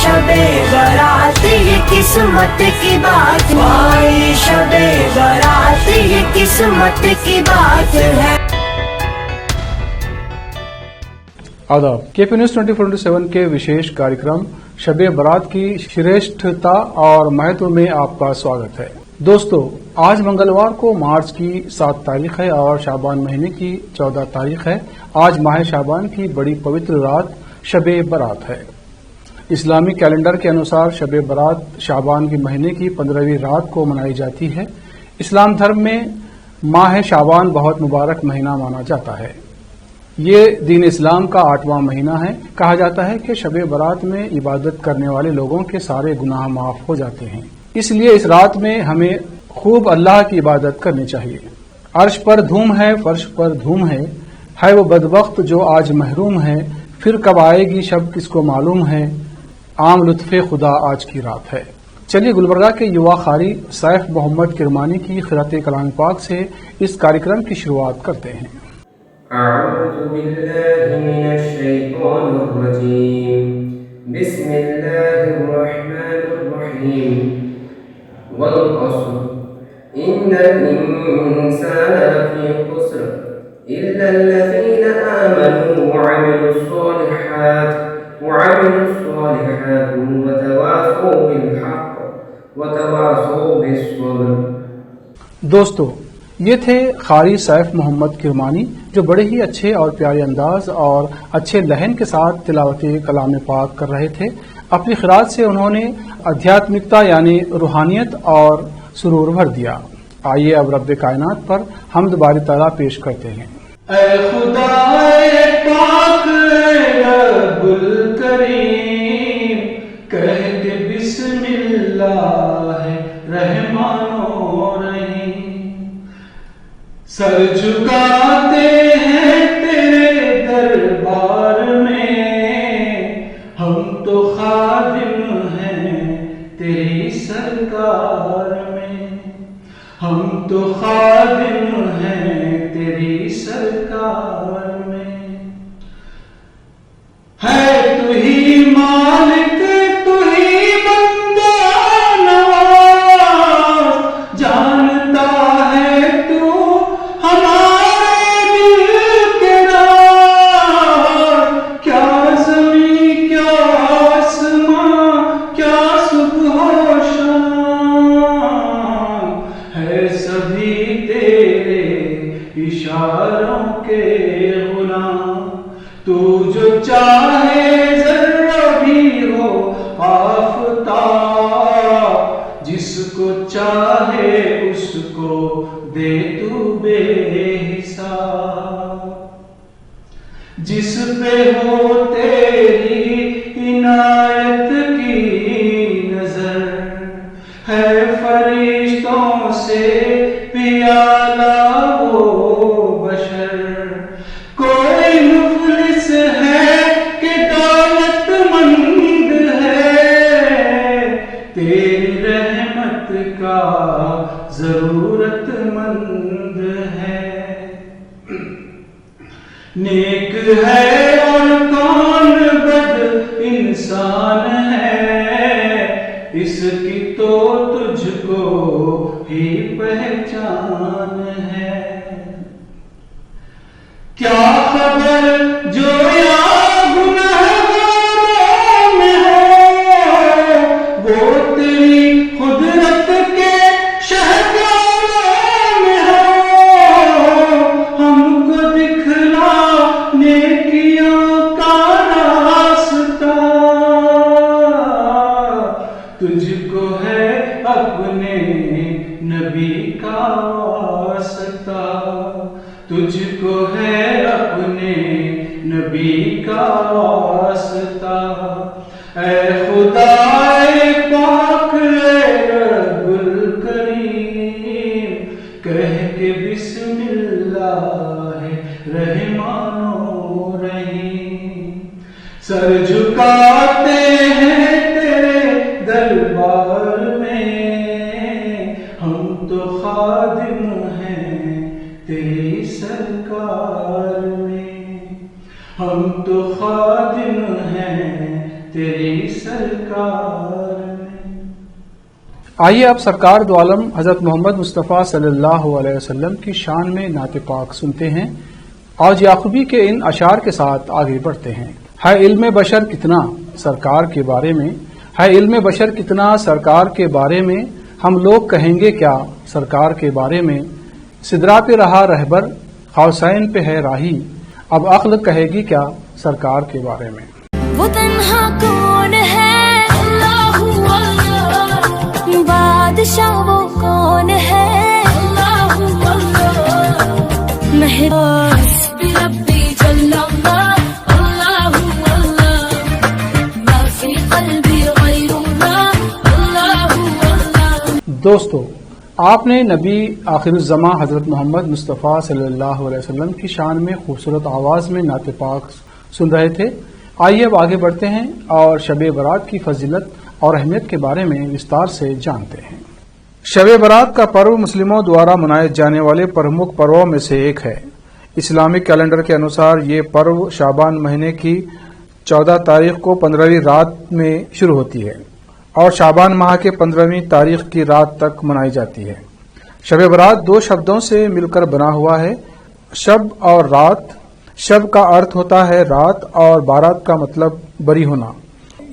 शबे बारात ये किस्मत की बात, आई शबे बारात ये किस्मत की बात है। आदाब, केपी न्यूज 24/7 के विशेष कार्यक्रम शबे बारात की श्रेष्ठता और महत्व में आपका स्वागत है। दोस्तों, आज मंगलवार को मार्च की 7 तारीख है और शाबान महीने की 14 तारीख है। आज माह शाबान की बड़ी पवित्र रात शबे बारात है। इस्लामी कैलेंडर के अनुसार शबे बारात शाबान के महीने की 15वीं रात को मनाई जाती है। इस्लाम धर्म में माह शाबान बहुत मुबारक महीना माना जाता है। ये दीन इस्लाम का 8वां महीना है। कहा जाता है कि शबे बारात में इबादत करने वाले लोगों के सारे गुनाह माफ हो जाते हैं। इसलिए इस रात में हमें खूब अल्लाह की इबादत करनी चाहिए। अर्श पर धूम है, फर्श पर धूम है वो बदबख्त जो आज महरूम है, फिर कब आएगी शब किसको मालूम है, आम लुत्फ़े खुदा आज की रात है। चलिए गुलबर्गा के युवा खारी सैफ मोहम्मद किरमानी की क़िरात कलाम पाक से इस कार्यक्रम की शुरुआत करते हैं। أعوذ بالله من الشيطان الرجيم بسم الله الرحمن الرحيم والعصر إن الإنسان لفي خسر إلا الذين آمنوا وعملوا الصالحات وتواصوا بالحق وتواصوا بالصبر۔ दोस्तों, ये थे कारी सैफ मोहम्मद किरमानी जो बड़े ही अच्छे और प्यारे अंदाज और अच्छे लहन के साथ तिलावत कलाम पाक कर रहे थे। अपनी क़िरात से उन्होंने आध्यात्मिकता यानी रूहानियत और सुरूर भर दिया। आइए अब रब कायनात पर हम्द बारी ताला पेश करते हैं। ऐ खुदाए पाक रब्बुल करीम, कहते बिस्मिल्लाह रहमानो रहीम, सर झुकाते हैं तेरे दरबार में, हम तो खादिम हैं तेरी सरकार में, हम तो खादिम हैं तेरी सरकार में। है तू ही मालिक, तू ही बंदा नवाज, जानता है तू हमारे दिल के राज, क्या ज़मीं क्या आसमां क्या सुबह शाम, है सभी तेरे इशारों के गुलाम। तू जो चाहे ज़र्रा भी हो आफ़ताब, जिसको चाहे उसको दे तू बेहिसाब, जिस पे हो तेरी इनायत की नजर, है फरिश्तों से पियाला वो बशर। कोई मुफलिस है कि दौलतमंद है, तेरी रहमत का जरूरतमंद है। नेक है और कौन बद इंसान है, इसकी तो तुझको ही पहचान है। क्या खबर जो यहाँ गुनहगारों में हो, वो तेरी कुदरत के शहकारों में हो, हमको दिखला नेकियों का रास्ता, तुझको है अपने नबी का वास्ता, तुझको है अपने नबी का वास्ता। ऐ खुदाए पाक रब्बुल करीम, कह के बिस्मिल्लाह रहमानो रहीम, सर झुकाते हैं तेरे दरबार में, हम तो खादिम हैं तेरी सरकार में, हम तो खादिम हैं तेरी सरकार ने। आइए अब सरकार दो आलम हजरत मोहम्मद मुस्तफ़ा सल्लल्लाहु अलैहि वसल्लम की शान में नात पाक सुनते हैं। आज याकूबी के इन अशार के साथ आगे बढ़ते हैं। है इल्म बशर कितना सरकार के बारे में, है इल्म बशर कितना सरकार के बारे में, हम लोग कहेंगे क्या सरकार के बारे में। सिदरा पे रहा रहबर, हौसैन पे है राही, अब अक्ल कहेगी क्या सरकार के बारे में। वो तन्हा कौन है अल्लाहू अल्लाह, बादशाह वो कौन है अल्लाहू अल्लाह, हस्बी रब्बी जल्लल्लाह अल्लाहू अल्लाह, मा फी क़ल्बी गैरुल्लाह अल्लाहू अल्लाह। दोस्तों, आपने नबी आखिरुज़्ज़मा हज़रत मोहम्मद मुस्तफ़ा सल्लल्लाहु अलैहि वसल्लम की शान में खूबसूरत आवाज़ में नात पाक सुन रहे थे। आइए अब आगे बढ़ते हैं और शब बरात की फजीलत और अहमियत के बारे में विस्तार से जानते हैं। शब बरात का पर्व मुस्लिमों द्वारा मनाए जाने वाले प्रमुख पर्वों में से एक है। इस्लामिक कैलेंडर के अनुसार ये पर्व शाबान महीने की 14 तारीख को 15वीं रात में शुरू होती है और शाबान माह के 15वीं तारीख की रात तक मनाई जाती है। शब बरात दो शब्दों से मिलकर बना हुआ है, शब और रात। शब का अर्थ होता है रात और बारात का मतलब बरी होना।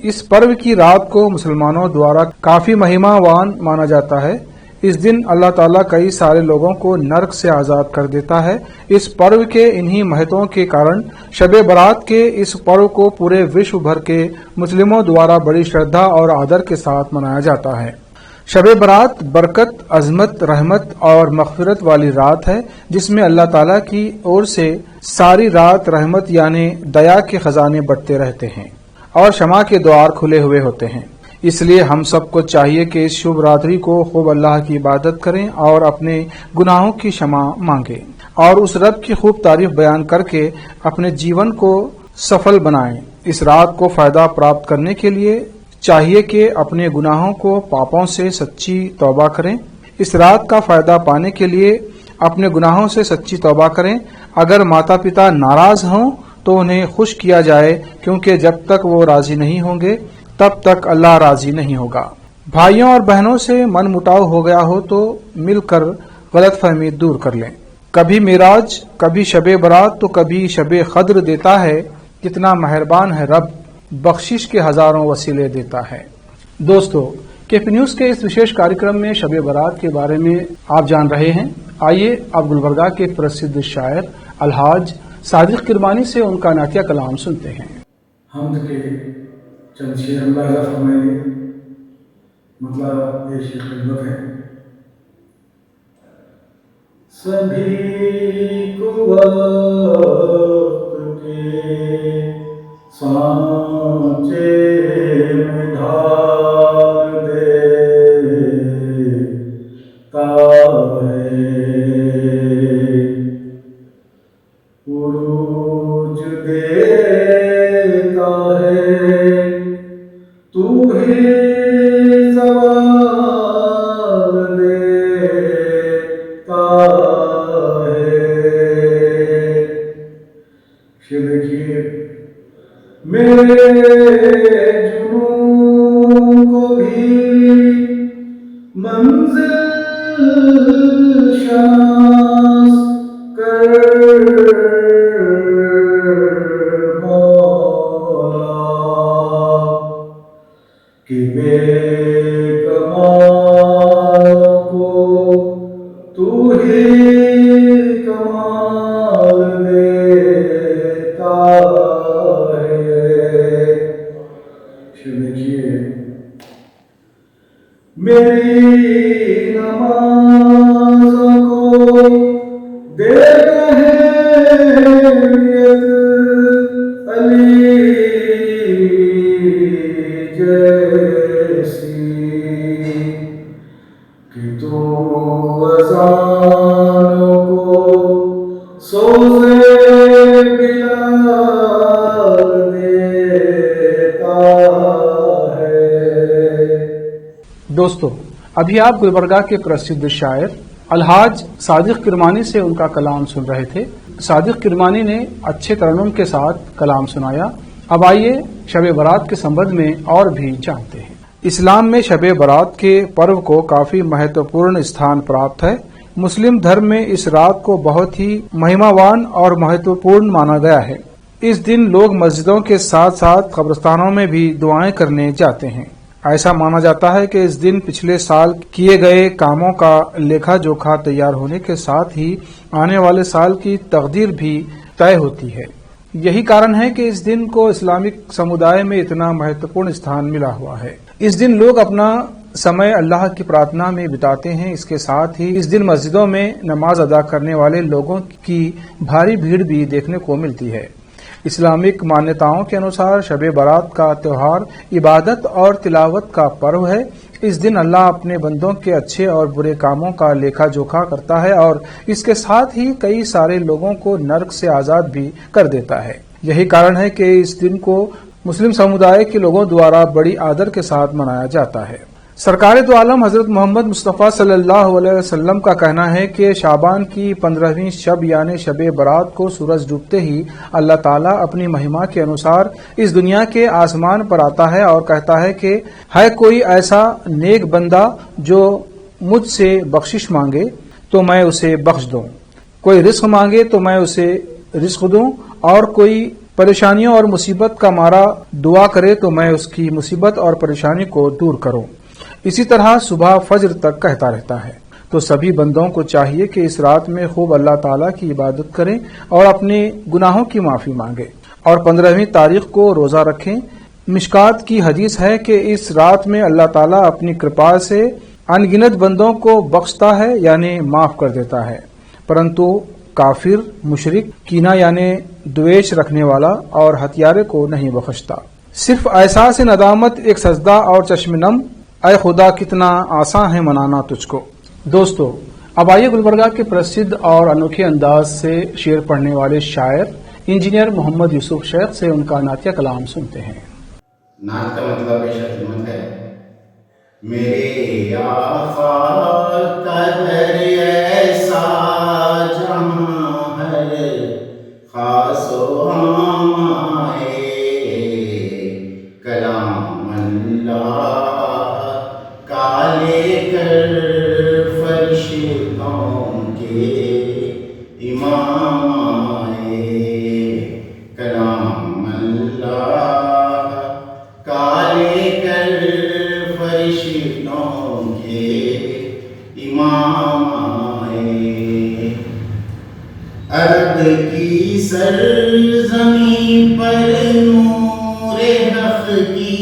इस पर्व की रात को मुसलमानों द्वारा काफी महिमावान माना जाता है। इस दिन अल्लाह ताला कई सारे लोगों को नर्क से आजाद कर देता है। इस पर्व के इन्हीं महत्वों के कारण शब बरात के इस पर्व को पूरे विश्व भर के मुस्लिमों द्वारा बड़ी श्रद्धा और आदर के साथ मनाया जाता है। शब बरात बरकत, अजमत, रहमत और मग़फ़िरत वाली रात है, जिसमें अल्लाह ताला की ओर से सारी रात रहमत यानी दया के खजाने बरतते रहते हैं और क्षमा के द्वार खुले हुए होते हैं। इसलिए हम सबको चाहिए कि इस शुभ रात्रि को खूब अल्लाह की इबादत करें और अपने गुनाहों की क्षमा मांगें और उस रब की खूब तारीफ बयान करके अपने जीवन को सफल बनाएं। इस रात को फायदा प्राप्त करने के लिए चाहिए कि अपने गुनाहों को, पापों से सच्ची तौबा करें। इस रात का फायदा पाने के लिए अपने गुनाहों से सच्ची तौबा करें। अगर माता पिता नाराज हों तो उन्हें खुश किया जाए, क्योंकि जब तक वो राजी नहीं होंगे तब तक अल्लाह राजी नहीं होगा। भाइयों और बहनों से मन मुटाव हो गया हो तो मिलकर गलतफहमी दूर कर लें। कभी मिराज, कभी शब बरात तो कभी शब क़द्र देता है। कितना मेहरबान है रब, बख्शिश के हजारों वसीले देता है। दोस्तों, केपी न्यूज के इस विशेष कार्यक्रम में शब बरात के बारे में आप जान रहे हैं। आइए अब गुलबर्गा के प्रसिद्ध शायर अलहाज सादिक किरमानी से उनका नातिया कलाम सुनते हैं। हमद के चंद शेर अंदाजा फरमाएंगे, मतलब पेश खिदमत है। सभी को वक्त के सांचे में ढाल देता है, उरूज देता है, तू ही सवाल देता है। देखिए, मेरे जुनून को भी मंजिल शास कर मौला, कि बेकमाल को तू ही कमाल देता है। देखिए, मेरी नमाज़ों को देता है अली जैसी, कि तू अज़ानों को सोज़े बिलाल देता है। दोस्तों, अभी आप गुलबर्गा के प्रसिद्ध शायर अलहाज सादिक किरमानी से उनका कलाम सुन रहे थे। सादिक किरमानी ने अच्छे तरन्नुम के साथ कलाम सुनाया। اب آئیے شب برات کے संबंध में और भी जानते हैं। इस्लाम में शब बारात के पर्व को काफी महत्वपूर्ण स्थान प्राप्त है। मुस्लिम धर्म में इस रात को बहुत ही महिमावान और महत्वपूर्ण माना गया है। इस दिन लोग मस्जिदों के साथ साथ कब्रिस्तानों में भी दुआएं करने जाते हैं। ऐसा माना जाता है कि इस दिन पिछले साल किए गए कामों का लेखा जोखा तैयार होने के साथ ही आने वाले साल की तकदीर भी तय होती है। यही कारण है कि इस दिन को इस्लामिक समुदाय में इतना महत्वपूर्ण स्थान मिला हुआ है। इस दिन लोग अपना समय अल्लाह की प्रार्थना में बिताते हैं। इसके साथ ही इस दिन मस्जिदों में नमाज अदा करने वाले लोगों की भारी भीड़ भी देखने को मिलती है। इस्लामिक मान्यताओं के अनुसार शब बारात का त्योहार इबादत और तिलावत का पर्व है। इस दिन अल्लाह अपने बंदों के अच्छे और बुरे कामों का लेखा जोखा करता है और इसके साथ ही कई सारे लोगों को नर्क से आजाद भी कर देता है। यही कारण है कि इस दिन को मुस्लिम समुदाय के लोगों द्वारा बड़ी आदर के साथ मनाया जाता है। सरकार दो आलम हजरत मोहम्मद मुस्तफ़ा सल्लल्लाहु अलैहि वसल्लम का कहना है कि शाबान की 15वीं शब यानी शब बारात को सूरज डूबते ही अल्लाह ताला अपनी महिमा के अनुसार इस दुनिया के आसमान पर आता है और कहता है कि है कोई ऐसा नेक बंदा जो मुझसे बख्शिश मांगे तो मैं उसे बख्श दूं, कोई रिस्क मांगे तो मैं उसे रिस्क दूं, और कोई परेशानियों और मुसीबत का मारा दुआ करे तो मैं उसकी मुसीबत और परेशानी को दूर करूं। इसी तरह सुबह फज्र तक कहता रहता है। तो सभी बंदों को चाहिए कि इस रात में खूब अल्लाह ताला की इबादत करें और अपने गुनाहों की माफी मांगे और 15वीं तारीख को रोजा रखें। मिशकात की हदीस है कि इस रात में अल्लाह ताला अपनी कृपा से अनगिनत बंदों को बख्शता है यानी माफ कर देता है, परंतु काफिर, मुशरिक, कीना यानी द्वेष रखने वाला और हत्यारे को नहीं बख्शता। सिर्फ एहसास नदामत, एक सजदा और चश्मनम, ऐ खुदा कितना आसान है मनाना तुझको। दोस्तों, अब आइए गुलबर्गा के प्रसिद्ध और अनोखे अंदाज से शेर पढ़ने वाले शायर इंजीनियर मोहम्मद यूसुफ शेख से उनका नातिया कलाम सुनते हैं। नात का मतलब बेशक खिदमत है। मेरे आका का दर ऐसा जहां हर खासो आए, कलाम अल्लाह काले कर फरिश्तों के इमाम आए, कलाम अल्लाह काले कर फरिश्तों के इमाम आए। अरब की सरज़मीं पर नूरे हक़ की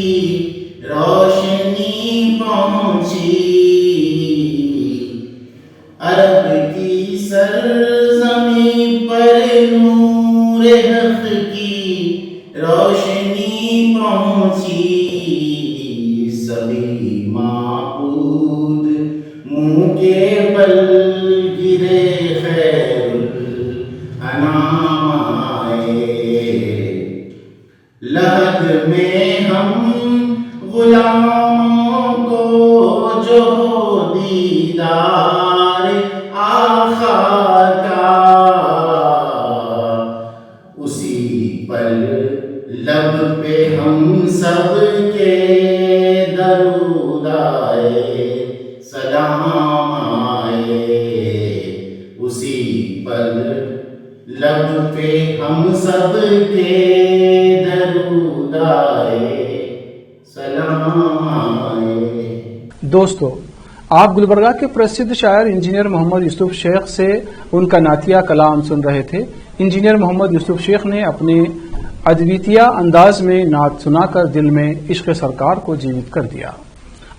रोशनी पहुंची, अरब की सरज़मीं पर नूरे हक़ की रोशनी पहुंची। सभी माबूद मुँह के बल गिरे खैरुल अनाम आए। लहद में हम गुलामों को जो दीदार आका का, उसी पल लब पे हम सब के दरूद आए, सलाम आए। उसी पल लब पे हम सब के दरूद आए, सलाम आए। दोस्तों, आप गुलबर्गा के प्रसिद्ध शायर इंजीनियर मोहम्मद यूसुफ शेख से उनका नातिया कलाम सुन रहे थे। इंजीनियर मोहम्मद यूसुफ शेख ने अपने अद्वितीय अंदाज में नात सुनाकर दिल में इश्क सरकार को जीवित कर दिया।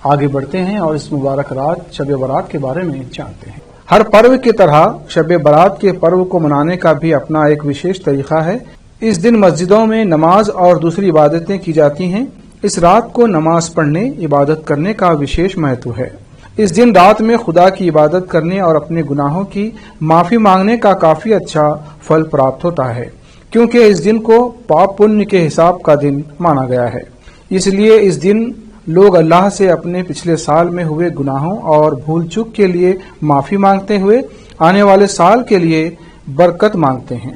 आगे बढ़ते हैं और इस मुबारक रात शब बारात के बारे में जानते हैं। हर पर्व की तरह शब बारात के पर्व को मनाने का भी अपना एक विशेष तरीका है। इस दिन मस्जिदों में नमाज और दूसरी इबादतें की जाती हैं। इस रात को नमाज पढ़ने, इबादत करने का विशेष महत्व है। इस दिन रात में खुदा की इबादत करने और अपने गुनाहों की माफी मांगने का काफी अच्छा फल प्राप्त होता है, क्योंकि इस दिन को पाप पुण्य के हिसाब का दिन माना गया है। इसलिए इस दिन लोग अल्लाह से अपने पिछले साल में हुए गुनाहों और भूल चूक के लिए माफी मांगते हुए आने वाले साल के लिए बरकत मांगते हैं।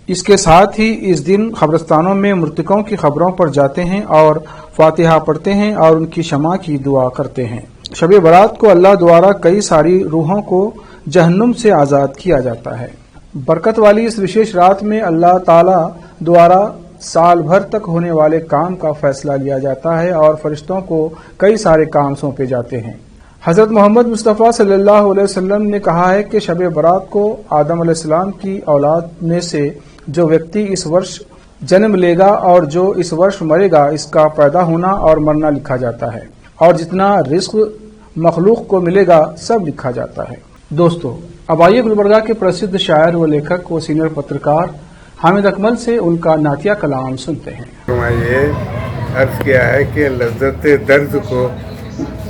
اس کے ساتھ ہی اس دن قبرستانوں میں مرتکوں کی خبروں پر جاتے ہیں اور فاتحہ پڑھتے ہیں اور ان کی شمع کی دعا کرتے ہیں۔ شب برات کو اللہ دوارا کئی ساری روحوں کو جہنم سے آزاد کیا جاتا ہے۔ برکت والی اس وشیش رات میں اللہ تعالی دوارا سال بھر تک ہونے والے کام کا فیصلہ لیا جاتا ہے اور فرشتوں کو کئی سارے کام سونپے جاتے ہیں۔ حضرت محمد مصطفیٰ صلی اللہ علیہ وسلم نے کہا ہے کہ شب برات کو آدم علیہ السلام کی اولاد میں سے جو ویکتی اس ورش جنم لے گا اور جو اس ورش مرے گا اس کا پیدا ہونا اور مرنا لکھا جاتا ہے، اور جتنا رزق مخلوق کو ملے گا سب لکھا جاتا ہے۔ دوستو، اب آئیے گلبرگہ کے پرسدھ شاعر و لیکھک و سینئر پترکار حامد اکمل سے ان کا نعتیہ کلام سنتے ہیں۔ یہ عرض کیا ہے کہ لذت درد کو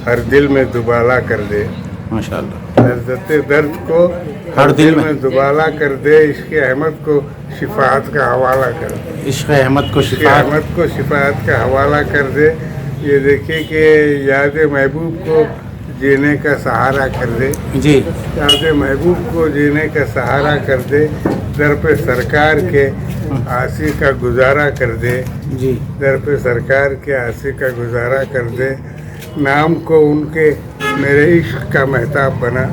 ہر دل میں دوبالا کر دے، ماشاءاللہ، لذت درد کو ہر دل میں دوبالا کر دے، عشق احمد کو شفاعت کا حوالہ کر دے، عشق احمد کو شفاعت کا حوالہ کر دے۔ یہ دیکھیے کہ یاد محبوب کو جینے کا سہارا کر دے، جی، یاد محبوب کو جینے کا سہارا کر دے، در پہ سرکار کے آسی کا گزارا کر دے، جی، در پہ سرکار کے آسی کا گزارا کر دے۔ نام کو ان کے میرے عشق کا مہتاب بنا،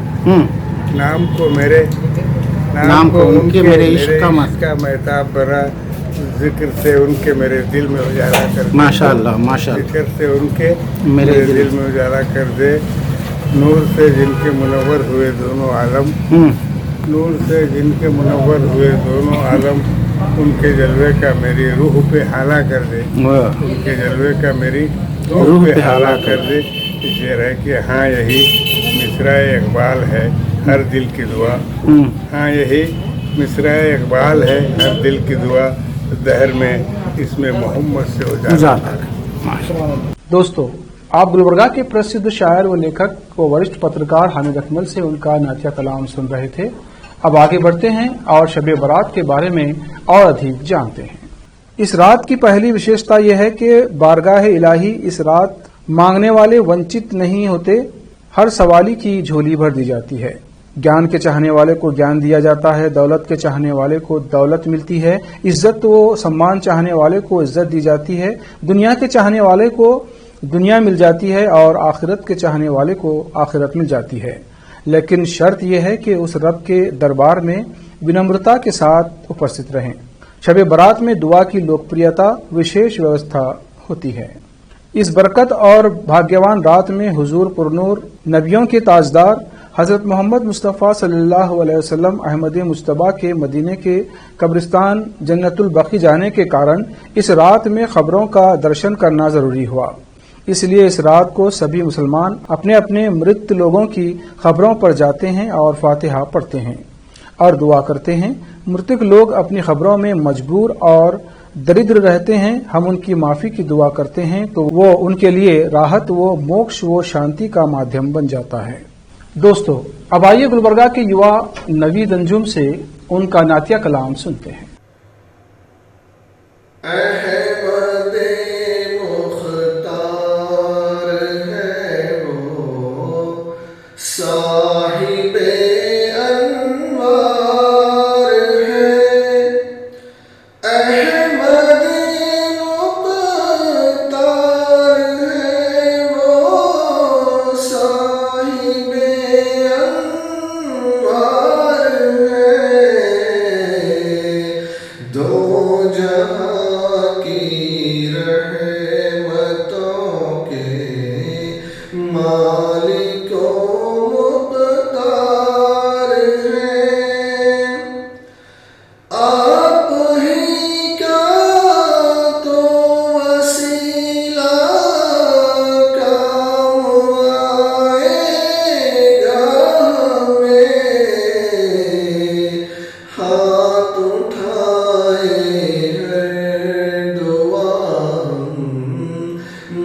نام کو ان کے میرے عشق کا مہتاب بنا، ذکر سے ان کے میرے دل میں اجالا کر دے، ماشاءاللہ، ماشاءاللہ، ذکر سے ان کے میرے دل میں اجالا کر دے۔ نور سے جن کے منور ہوئے دونوں عالم، نور سے جن کے منور ہوئے دونوں عالم، ان کے جلوے کا میری روح پہ حالہ کر دے، ان کے جلوے کا میری روح پہ حالہ کر دے۔ شعر ہے کہ ہاں یہی مصرع اقبال ہے ہر دل کی دعا، ہاں یہی مصرع اقبال ہے ہر دل کی دعا، دہر میں اس میں محمد سے اجالا۔ دوستو، آپ گلبرگہ کے پرسدھ شاعر و لیکھک و وریشٹھ پترکار حامد اکمل سے ان کا نعتیہ کلام سن رہے تھے۔ اب آگے بڑھتے ہیں اور شب برات کے بارے میں اور ادھیک جانتے ہیں۔ اس رات کی پہلی وشیشتا یہ ہے کہ بارگاہ الہی اس رات مانگنے والے ونچت نہیں ہوتے، ہر سوالی کی جھولی بھر دی جاتی ہے۔ گیان کے چاہنے والے کو گیان دیا جاتا ہے، دولت کے چاہنے والے کو دولت ملتی ہے، عزت و سمان چاہنے والے کو عزت دی جاتی ہے، دنیا کے چاہنے والے کو دنیا مل جاتی ہے اور آخرت کے چاہنے والے کو آخرت مل جاتی ہے۔ لیکن شرط یہ ہے کہ اس رب کے دربار میں ونمرتا کے ساتھ اپستھت رہیں۔ شب برات میں دعا کی لوکپریتا وشیش ویوستھا ہوتی ہے۔ اس برکت اور بھاگیوان رات میں حضور پرنور نبیوں کے تاجدار حضرت محمد مصطفیٰ صلی اللہ علیہ وسلم احمد مجتبیٰ کے مدینے کے قبرستان جنت البقیع جانے کے کارن اس رات میں قبروں کا درشن کرنا ضروری ہوا۔ اس لیے اس رات کو سبھی مسلمان اپنے اپنے مرت لوگوں کی قبروں پر جاتے ہیں اور فاتحہ پڑھتے ہیں اور دعا کرتے ہیں۔ مرتک لوگ اپنی قبروں میں مجبور اور دردر رہتے ہیں، ہم ان کی معافی کی دعا کرتے ہیں تو وہ ان کے لیے راحت و موکش و شانتی کا مادھیم بن جاتا ہے۔ دوستو، اب آئیے گلبرگہ کے یوا نوید انجم سے ان کا نعتیہ کلام سنتے ہیں۔ احمد مختار ہے وہ صاحب انوار ہے، احمد مختار ہے وہ صاحب انوار ہے، دو جہاں کی رحمتوں کے مالک و مقتدار ہیں، آپ ہی کا تو وسیلہ کام آئے گا ہمیں، ہاتھ اٹھائے ہر دعا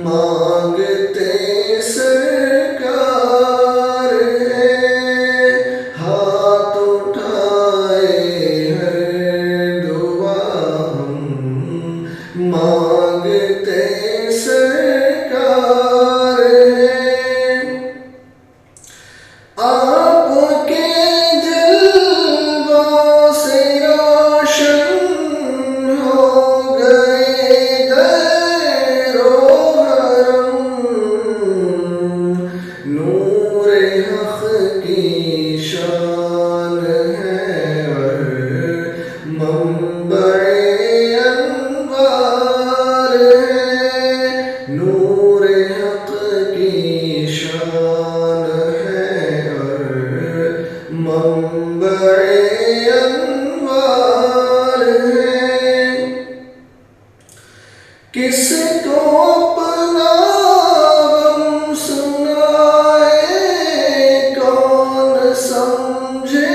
مانگتے سرکار ہے، ہاتھ اٹھائے ہر دعا مانگتے سرکار ہے، آپ کے جلووں سے روشن किस को अपना गम सुनाए, कौन समझेगा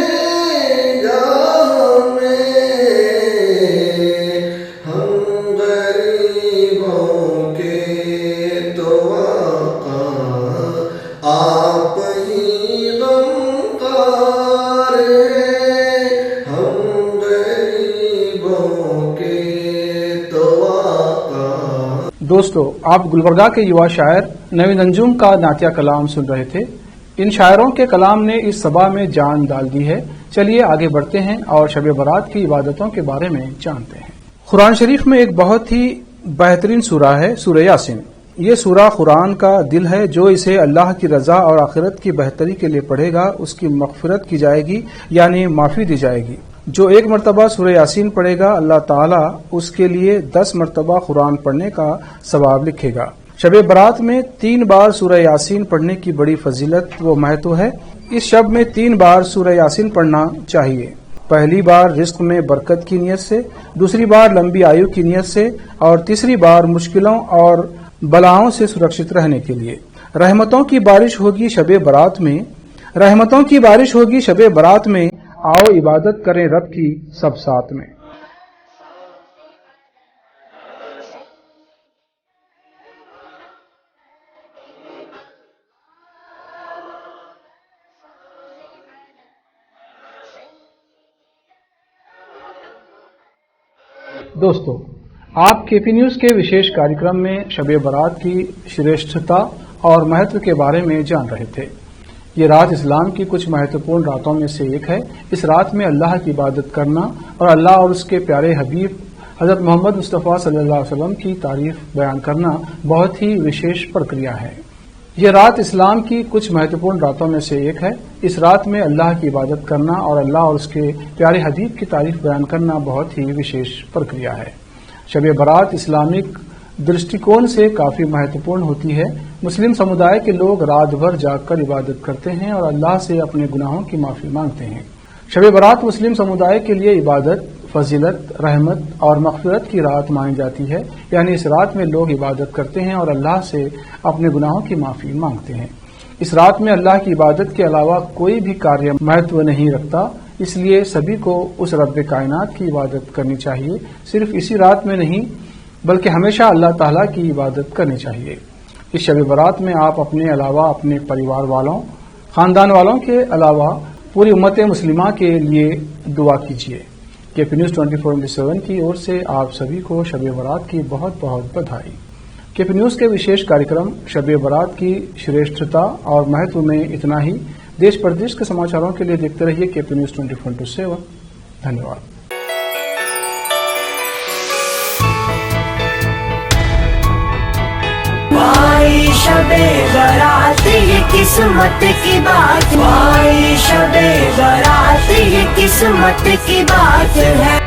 हमें, हम गरीबों के तो आका आप ही गमकार हैं, हम गरीबों के तो आका। दोस्तों, आप गुलबर्गा के युवा शायर नवीन अंजुम का नातिया कलाम सुन रहे थे। इन शायरों के कलाम ने इस सभा में जान डाल दी है। चलिए आगे बढ़ते हैं और शब बारात की इबादतों के बारे में जानते हैं। कुरान शरीफ में एक बहुत ही बेहतरीन सूरा है सूरह यासीन। ये सूरा कुरान का दिल है। जो इसे अल्लाह की रजा और आखिरत की बेहतरी के लिए पढ़ेगा उसकी मगफिरत की जाएगी, यानी माफी दी जाएगी। जो एक मरतबा सूरह यासीन पढ़ेगा अल्लाह ताला उसके लिए 10 मरतबा कुरान पढ़ने का सवाब लिखेगा। शब बारात में 3 बार सूरह यासीन पढ़ने की बड़ी फजीलत व महत्व है। इस शब में 3 बार सूरह यासीन पढ़ना चाहिए। पहली बार रिस्क में बरकत की नियत से, दूसरी बार लंबी आयु की नियत से और तीसरी बार मुश्किलों और बलाओं से सुरक्षित रहने के लिए। रहमतों की बारिश होगी शब बारात में, रहमतों की बारिश होगी शब बारात में, आओ इबादत करें रब की सब साथ में। दोस्तों, आप केपी न्यूज के विशेष कार्यक्रम में शब बारात की श्रेष्ठता और महत्व के बारे में जान रहे थे। ये रात इस्लाम की कुछ महत्वपूर्ण रातों में से एक है। इस रात में अल्लाह की इबादत करना और अल्लाह और उसके प्यारे हबीब हजरत मोहम्मद मुस्तफ़ा सल्लल्लाहु अलैहि वसल्लम की तारीफ बयान करना बहुत ही विशेष प्रक्रिया है। ये रात इस्लाम की कुछ महत्वपूर्ण रातों में से एक है। इस रात में अल्लाह की इबादत करना और अल्लाह और उसके प्यारे हबीब की तारीफ बयान करना बहुत ही विशेष प्रक्रिया है। शब बारात इस्लामिक दृष्टिकोण से काफी महत्वपूर्ण होती है। मुस्लिम समुदाय के लोग रात भर जागकर इबादत करते हैं और अल्लाह से अपने गुनाहों की माफी मांगते हैं। शब बारात मुस्लिम समुदाय के लिए इबादत, फजीलत, रहमत और मग़फ़िरत की रात मानी जाती है। यानी इस रात में लोग इबादत करते हैं और अल्लाह से अपने गुनाहों की माफी मांगते हैं। इस रात में अल्लाह की इबादत के अलावा कोई भी कार्य महत्व नहीं रखता, इसलिए सभी को उस रब्बे कायनात की इबादत करनी चाहिए। सिर्फ इसी रात में नहीं बल्कि हमेशा अल्लाह ताला की इबादत करनी चाहिए। इस शब बारात में आप अपने अलावा अपने परिवार वालों, खानदान वालों के अलावा पूरी उम्मत मुस्लिमा के लिए दुआ कीजिए। केपी न्यूज 24/7 की ओर से आप सभी को शब बारात की बहुत बहुत बधाई। केपी न्यूज के विशेष कार्यक्रम शब बारात की श्रेष्ठता और महत्व में इतना ही। देश प्रदेश के समाचारों के लिए देखते रहिए केपी न्यूज 24/7। धन्यवाद। भाई शबे बारात ये किस्मत की बात, भाई शबे बारात ये किस्मत की बात है।